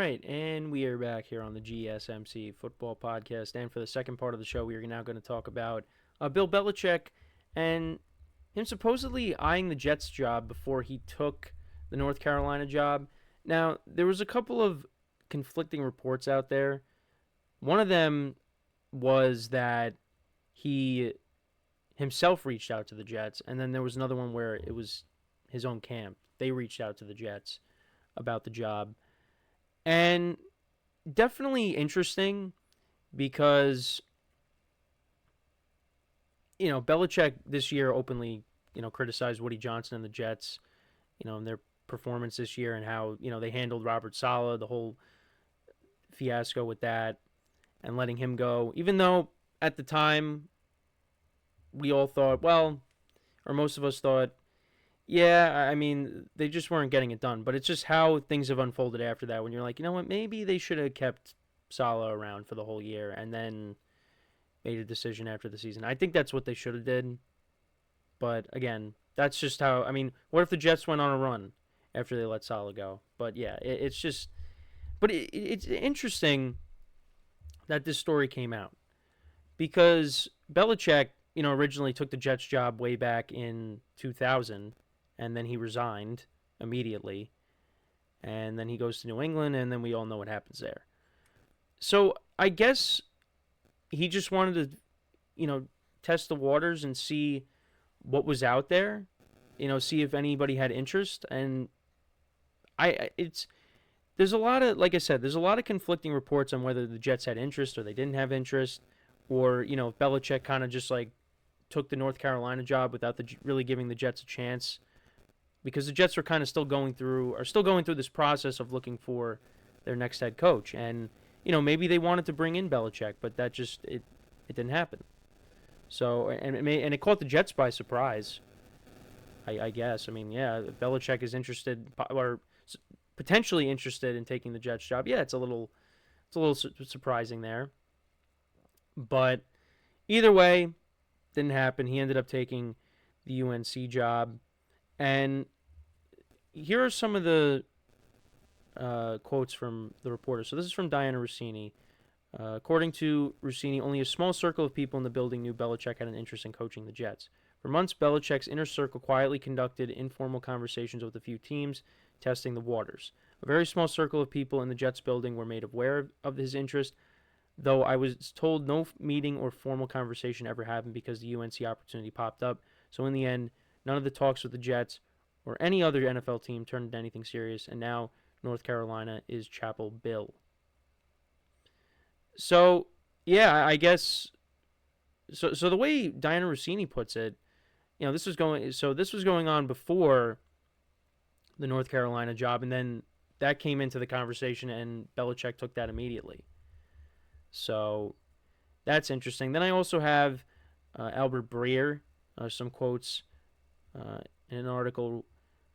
right, and we are back here on the GSMC Football Podcast. And for the second part of the show, we are now going to talk about Bill Belichick and him supposedly eyeing the Jets job before he took the North Carolina job. Now, there was a couple of conflicting reports out there. One of them was that he himself reached out to the Jets, and then there was another one where it was his own camp. They reached out to the Jets about the job. And definitely interesting because, Belichick this year openly, criticized Woody Johnson and the Jets, and their performance this year and how, they handled Robert Saleh, the whole fiasco with that and letting him go. Even though at the time we all thought, well, or most of us thought, yeah, I mean, they just weren't getting it done. But it's just how things have unfolded after that when you're like, you know what, maybe they should have kept Saleh around for the whole year and then made a decision after the season. I think that's what they should have did. But again, that's just how, I mean, what if the Jets went on a run after they let Saleh go? But yeah, it's just, but it's interesting that this story came out because Belichick, originally took the Jets job way back in 2000. And then he resigned immediately. And then he goes to New England, and then we all know what happens there. So I guess he just wanted to, test the waters and see what was out there, see if anybody had interest. And there's a lot of, like I said, there's a lot of conflicting reports on whether the Jets had interest or they didn't have interest, or, Belichick kind of just like took the North Carolina job without really giving the Jets a chance. Because the Jets are kind of still going through this process of looking for their next head coach. And, maybe they wanted to bring in Belichick, but that just, it didn't happen. So, and it caught the Jets by surprise, I guess. I mean, yeah, if Belichick is interested, or potentially interested in taking the Jets job, yeah, it's a little surprising there. But either way, didn't happen. He ended up taking the UNC job. And here are some of the quotes from the reporter. So this is from Diana Rossini. According to Rossini, only a small circle of people in the building knew Belichick had an interest in coaching the Jets. For months, Belichick's inner circle quietly conducted informal conversations with a few teams, testing the waters. A very small circle of people in the Jets building were made aware of his interest, though I was told no meeting or formal conversation ever happened because the UNC opportunity popped up. So in the end, none of the talks with the Jets or any other NFL team turned into anything serious, and now North Carolina is Chapel Bill. So, yeah, I guess so the way Diana Rossini puts it, this was going on before the North Carolina job, and then that came into the conversation, and Belichick took that immediately. So, that's interesting. Then I also have Albert Breer, some quotes in an article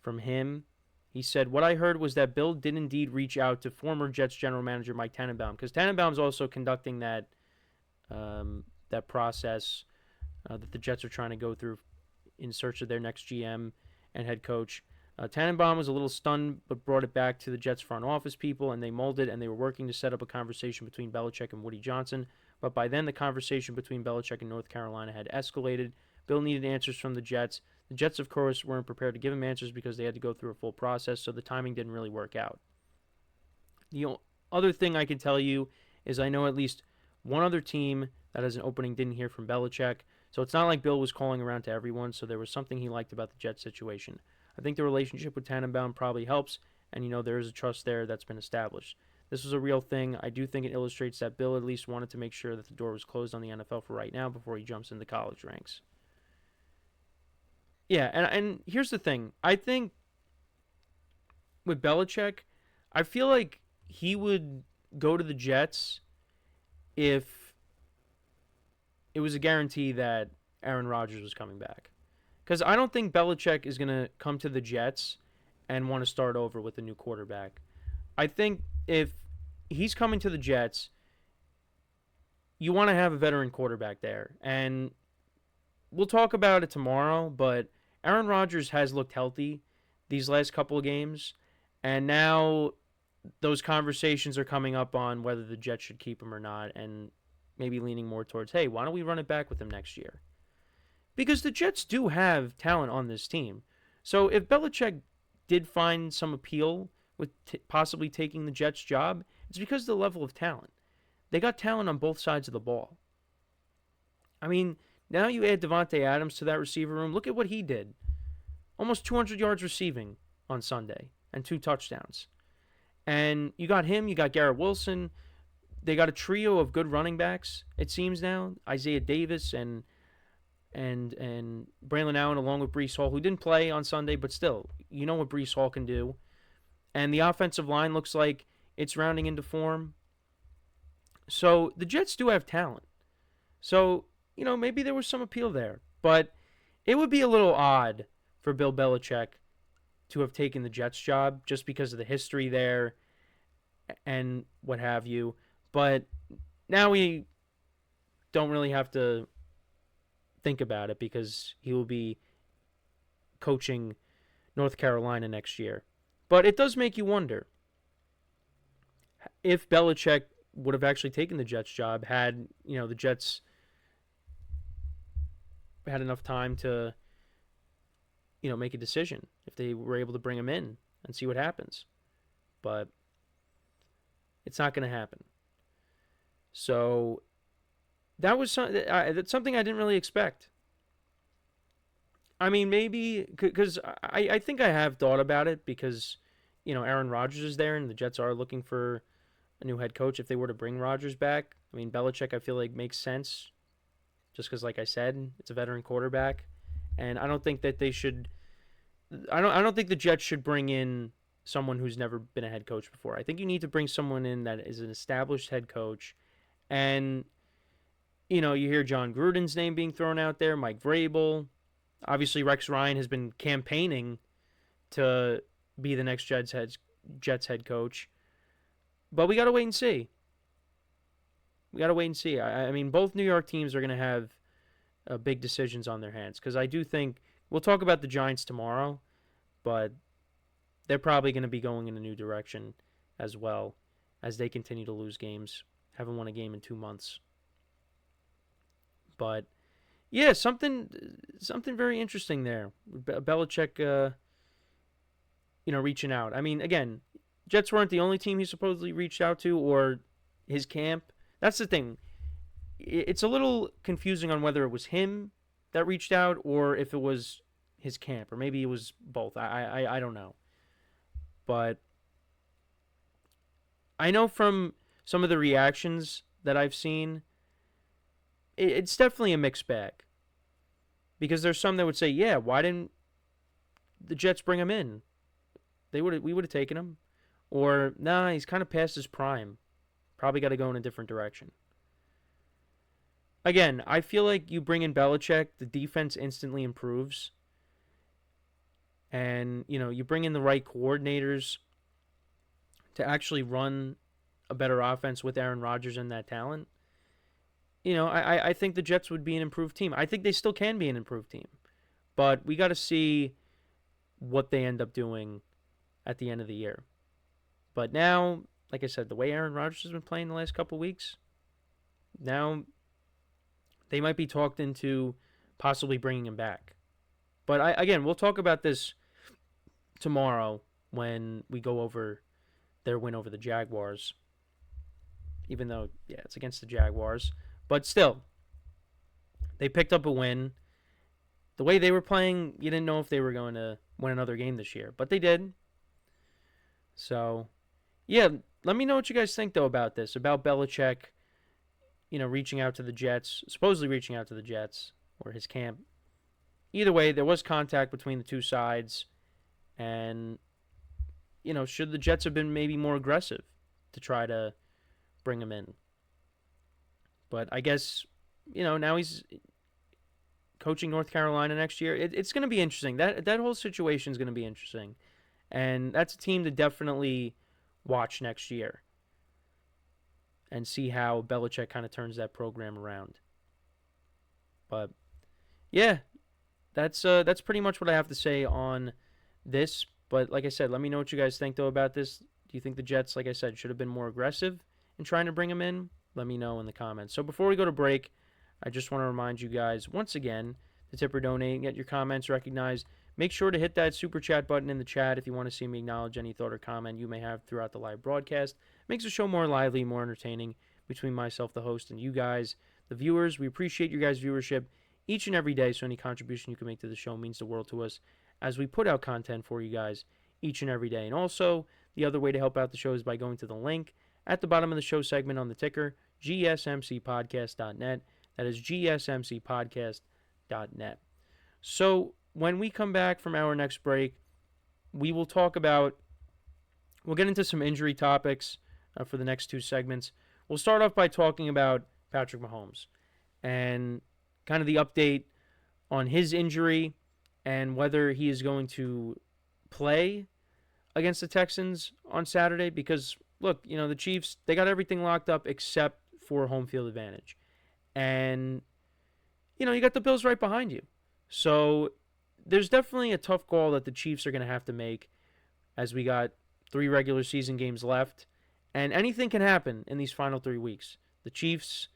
from him. He said, "What I heard was that Bill did indeed reach out to former Jets general manager Mike Tannenbaum, because Tannenbaum's also conducting that process that the Jets are trying to go through in search of their next GM and head coach. Tannenbaum was a little stunned, but brought it back to the Jets front office people, and they molded, and they were working to set up a conversation between Belichick and Woody Johnson. But by then, the conversation between Belichick and North Carolina had escalated. Bill needed answers from the Jets. The Jets, of course, weren't prepared to give him answers because they had to go through a full process, so the timing didn't really work out. The other thing I can tell you is I know at least one other team that has an opening didn't hear from Belichick, so it's not like Bill was calling around to everyone, so there was something he liked about the Jets situation. I think the relationship with Tannenbaum probably helps, and there is a trust there that's been established. This was a real thing. I do think it illustrates that Bill at least wanted to make sure that the door was closed on the NFL for right now before he jumps into college ranks." Yeah, and here's the thing. I think with Belichick, I feel like he would go to the Jets if it was a guarantee that Aaron Rodgers was coming back. Because I don't think Belichick is going to come to the Jets and want to start over with a new quarterback. I think if he's coming to the Jets, you want to have a veteran quarterback there. And we'll talk about it tomorrow, but Aaron Rodgers has looked healthy these last couple of games. And now those conversations are coming up on whether the Jets should keep him or not, and maybe leaning more towards, hey, why don't we run it back with him next year? Because the Jets do have talent on this team. So if Belichick did find some appeal with possibly taking the Jets job, it's because of the level of talent. They got talent on both sides of the ball. I mean, now you add Devontae Adams to that receiver room. Look at what he did. Almost 200 yards receiving on Sunday and 2 touchdowns. And you got him, you got Garrett Wilson. They got a trio of good running backs, it seems now. Isaiah Davis and Braylon Allen along with Breece Hall, who didn't play on Sunday, but still, you know what Breece Hall can do. And the offensive line looks like it's rounding into form. So the Jets do have talent. So, maybe there was some appeal there. But it would be a little odd for Bill Belichick to have taken the Jets job just because of the history there and what have you. But now we don't really have to think about it because he will be coaching North Carolina next year. But it does make you wonder if Belichick would have actually taken the Jets job had, the Jets had enough time to, make a decision if they were able to bring him in and see what happens. But it's not going to happen. So that's something I didn't really expect. I mean, maybe because I think I have thought about it because, Aaron Rodgers is there and the Jets are looking for a new head coach if they were to bring Rodgers back. I mean, Belichick, I feel like makes sense just because, like I said, it's a veteran quarterback. And I don't think that they should. I don't think the Jets should bring in someone who's never been a head coach before. I think you need to bring someone in that is an established head coach. And, you hear John Gruden's name being thrown out there, Mike Vrabel. Obviously, Rex Ryan has been campaigning to be the next Jets head coach. But we got to wait and see. I mean, both New York teams are going to have big decisions on their hands because I do think we'll talk about the Giants tomorrow, but they're probably going to be going in a new direction as well as they continue to lose games. Haven't won a game in 2 months. But yeah, something very interesting there. Belichick, reaching out. I mean, again, Jets weren't the only team he supposedly reached out to or his camp. That's the thing. It's a little confusing on whether it was him that reached out or if it was his camp, or maybe it was both. I don't know. But I know from some of the reactions that I've seen, it's definitely a mixed bag. Because there's some that would say, yeah, why didn't the Jets bring him in? We would have taken him. Or, nah, he's kind of past his prime. Probably got to go in a different direction. Again, I feel like you bring in Belichick, the defense instantly improves. And, you bring in the right coordinators to actually run a better offense with Aaron Rodgers and that talent. I think the Jets would be an improved team. I think they still can be an improved team. But we got to see what they end up doing at the end of the year. But now, like I said, the way Aaron Rodgers has been playing the last couple weeks, now they might be talked into possibly bringing him back. But again, we'll talk about this tomorrow when we go over their win over the Jaguars. Even though, yeah, it's against the Jaguars. But still, they picked up a win. The way they were playing, you didn't know if they were going to win another game this year. But they did. So, yeah, let me know what you guys think, though, about this. About Belichick, reaching out to the Jets. Supposedly reaching out to the Jets or his camp. Either way, there was contact between the two sides. And, should the Jets have been maybe more aggressive to try to bring him in? But I guess, now he's coaching North Carolina next year. It's going to be interesting. That whole situation is going to be interesting. And that's a team to definitely watch next year and see how Belichick kind of turns that program around. But, yeah, that's pretty much what I have to say on this. But like I said, let me know what you guys think, though, about this. Do Do you think the Jets, like I said, should have been more aggressive in trying to bring him in? Let me know in the comments. So before we go to break, I just want to remind you guys once again to tip or donate and get your comments recognized. Make sure to hit that super chat button in the chat if you want to see me acknowledge any thought or comment you may have throughout the live broadcast. Makes the show more lively, more entertaining between myself, the host, and you guys, the viewers. We appreciate you guys' viewership each and every day, so any contribution you can make to the show means the world to us as we put out content for you guys each and every day. And also, the other way to help out the show is by going to the link at the bottom of the show segment on the ticker, GSMCPodcast.net. That is GSMCPodcast.net. So when we come back from our next break, we'll get into some injury topics for the next two segments. We'll start off by talking about Patrick Mahomes and kind of the update on his injury and whether he is going to play against the Texans on Saturday. Because, look, the Chiefs, they got everything locked up except for home field advantage. And, you got the Bills right behind you. So there's definitely a tough call that the Chiefs are going to have to make as we got 3 regular season games left. And anything can happen in these final 3 weeks. The Chiefs,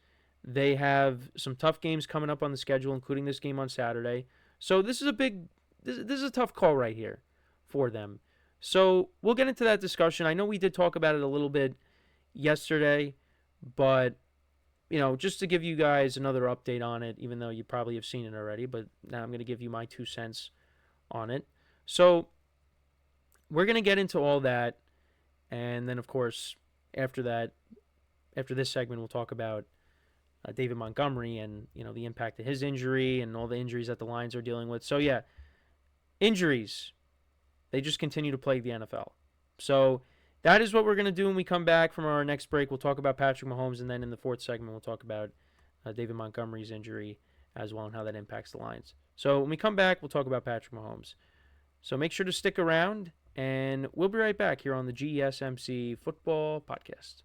they have some tough games coming up on the schedule, including this game on Saturday. So this is a tough call right here for them. So we'll get into that discussion. I know we did talk about it a little bit yesterday, but just to give you guys another update on it, even though you probably have seen it already, but now I'm going to give you my 2 cents on it. So we're going to get into all that, and then, of course, after this segment, we'll talk about David Montgomery and, the impact of his injury and all the injuries that the Lions are dealing with. So, yeah, injuries, they just continue to plague the NFL. So that is what we're going to do when we come back from our next break. We'll talk about Patrick Mahomes, and then in the 4th segment, we'll talk about David Montgomery's injury as well and how that impacts the Lions. So when we come back, we'll talk about Patrick Mahomes. So make sure to stick around, and we'll be right back here on the GSMC Football Podcast.